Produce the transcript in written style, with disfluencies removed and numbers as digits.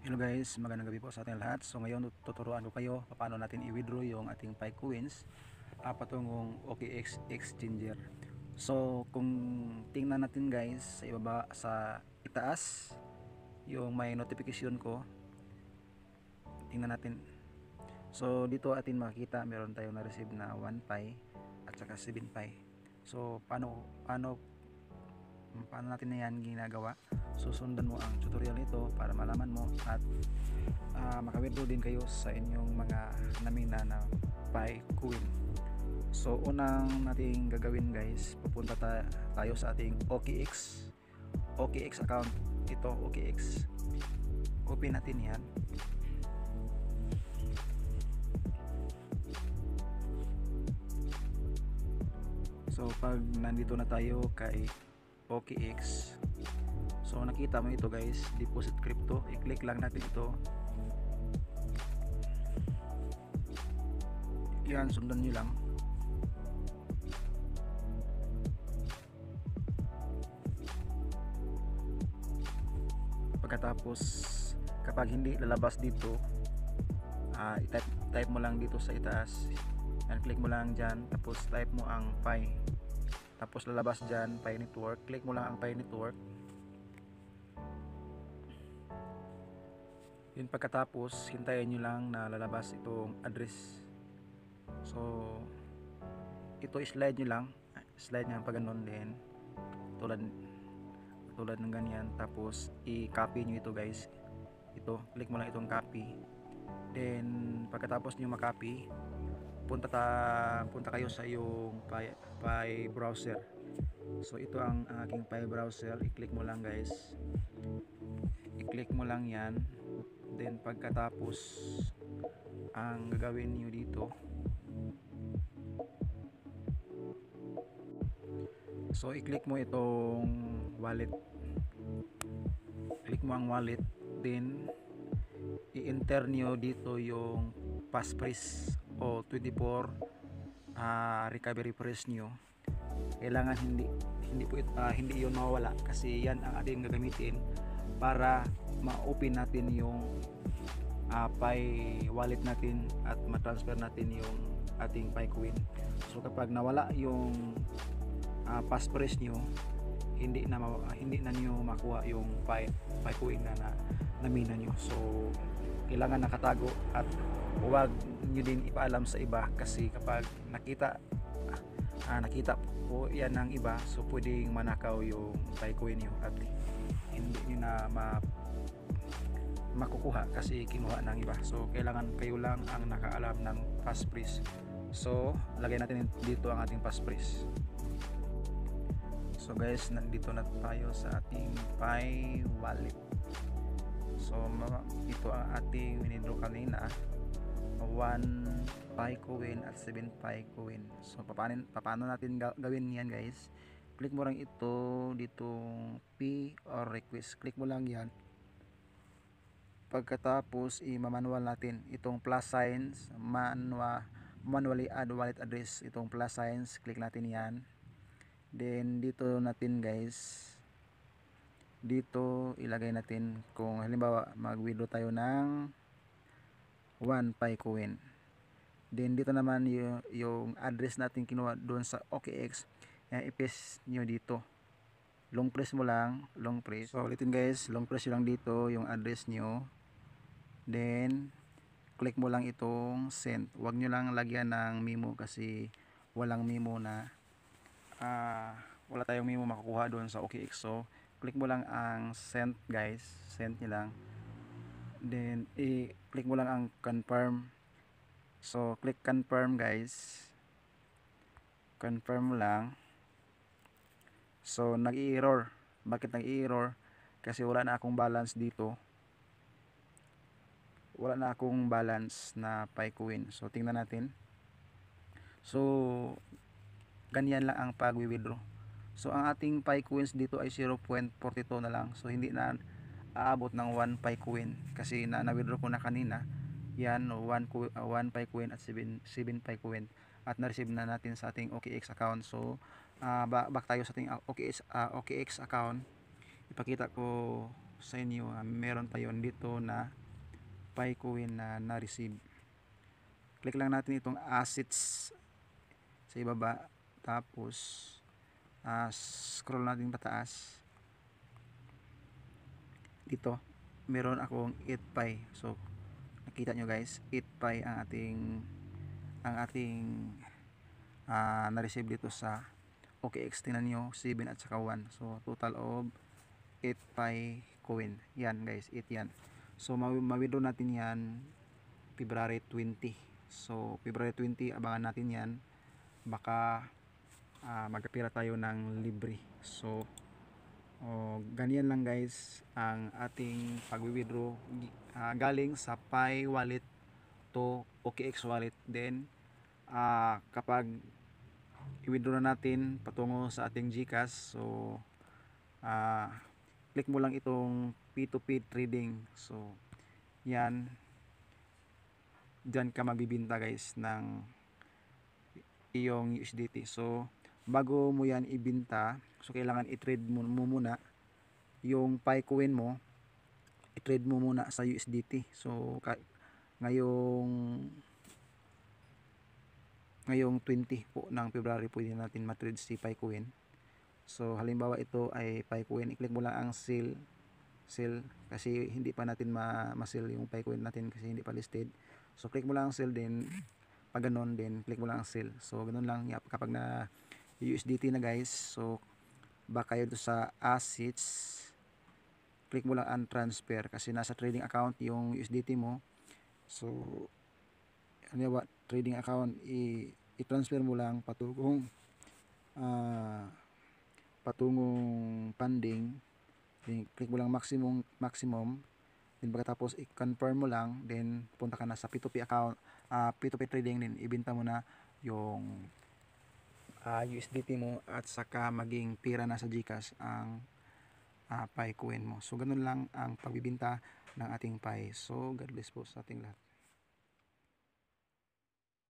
Hello guys, magandang gabi po sa ating lahat. So ngayon tuturuan ko kayo paano natin i-withdraw yung ating Pi coins patungong OKX Exchanger. So kung tingnan natin guys sa ibaba sa itaas yung may notification ko, tingnan natin. So dito atin makikita meron tayong na-receive na 1 Pi at saka 7 Pi. So paano natin na yan ginagawa? Susundan mo ang tutorial nito para malaman mo at maka-withdraw din kayo sa inyong mga namina na Pi coin. So unang nating gagawin guys, pupunta tayo sa ating OKX account. Ito OKX, open natin yan. So pag nandito na tayo kay OKX, so nakita mo ito guys, deposit crypto, i-click lang natin ito. Yan, sundan nyo lang. Pagkatapos kapag hindi lalabas dito, type mo lang dito sa itaas, and click mo lang dyan, tapos type mo ang Pi, tapos lalabas dyan Pi network, click mo lang ang Pi network. Yun, pagkatapos hintayin nyo lang na lalabas itong address. So ito slide nyo lang, slide nyo pag ganun din, tulad ng ganyan. Tapos i-copy nyo ito guys, ito, click mo lang itong copy. Then pagkatapos nyo makopy, punta kayo sa yung Pi browser. So ito ang aking Pi browser, i-click mo lang guys, i-click mo lang yan. Then pagkatapos ang gagawin nyo dito, so i-click mo itong wallet, click mo ang wallet, then i-enter nyo dito yung passphrase o 24 recovery phrase nyo. Kailangan hindi yun mawawala, kasi yan ang ating gagamitin para ma-open natin yung Pi wallet natin at ma-transfer natin yung ating Pi coin. So kapag nawala yung passphrase nyo, hindi na niyo makuha yung Pi coin na mina nyo. So kailangan nakatago at huwag nyo din ipaalam sa iba, kasi kapag nakita po yan ng iba, so pwedeng manakaw yung Pi coin nyo at hindi nyo na makukuha kasi kinuha ng iba. So kailangan kayo lang ang nakaalam ng passphrase. So lagay natin dito ang ating passphrase. So guys, nandito na tayo sa ating Pi wallet. So ito ang ating winidraw kanina, 1 Pi coin at 7 Pi coin. So paano natin gawin yan guys? Click mo lang ito ditong P or request, click mo lang yan. Pagkatapos i-manual natin itong plus signs, manually add wallet address, itong plus signs, click natin yan. Then dito natin guys, dito ilagay natin kung halimbawa mag-withdraw tayo ng 1 Pi coin. Then dito naman yung address natin kinuha doon sa OKX, i-paste nyo dito, long press mo lang, long press. So ulitin guys, long press nyo lang dito yung address nyo, then click mo lang itong send. Huwag nyo lang lagyan ng memo kasi walang memo na wala tayong memo makukuha doon sa OKX. So click mo lang ang send guys, send nyo lang, then i-click mo lang ang confirm. So click confirm guys, confirm lang. So nag-i-error. Bakit nag-i-error? Kasi wala na akong balance dito, wala na akong balance na Pi coin. So tingnan natin. So ganyan lang ang pag-withdraw. So ang ating Pi coins dito ay 0.42 na lang. So hindi na aabot ng 1 Pi coin kasi na-withdraw ko na kanina yan, 1 Pi coin at 7 Pi coin at na-receive na natin sa ating OKX account. So back tayo sa ating OKX account. Ipakita ko sa inyo, meron tayo dito na PiCoin na na-receive. Click lang natin itong assets sa ibaba, tapos scroll natin pataas. Dito meron akong 8Pi. So nakita nyo guys, 8Pi ang ating na-receive dito sa OKX. Tingnan nyo, 7 at saka 1. So total of 8Pi coin. Yan guys, 8 yan. So ma-withdraw natin yan February 20. So February 20, abangan natin yan. Baka magkapira tayo ng libre. So ganyan lang guys ang ating pag-withdraw galing sa Pi wallet to OKX wallet. Then kapag i-withdraw na natin patungo sa ating GCash, so click mo lang itong P2P trading. So yan, dyan ka magbibinta guys ng iyong USDT. So bago mo yan ibinta, so kailangan i-trade mo muna yung PiCoin mo, i-trade mo muna sa USDT. So ngayong 20 po ng February pwede natin ma-trade si PiCoin. So halimbawa ito ay PiCoin, i-click mo lang ang sell kasi hindi pa natin ma-sell yung PiCoin natin kasi hindi pa listed. So click mo lang ang sell, din pag ganun, din click mo lang ang sell. So ganun lang kapag na USDT na guys. So back kayo sa assets, click mo lang ang transfer kasi nasa trading account yung USDT mo. So halimbawa trading account, i-transfer mo lang patungong funding. Then click mo lang maximum. Then pagkatapos i-confirm mo lang, then punta ka na sa P2P account, P2P trading, then ibenta mo na yung USDT mo at saka maging pira na sa GCash ang PiCoin mo. So ganun lang ang pagbibinta ng ating Pi. So God bless po sa ating lahat.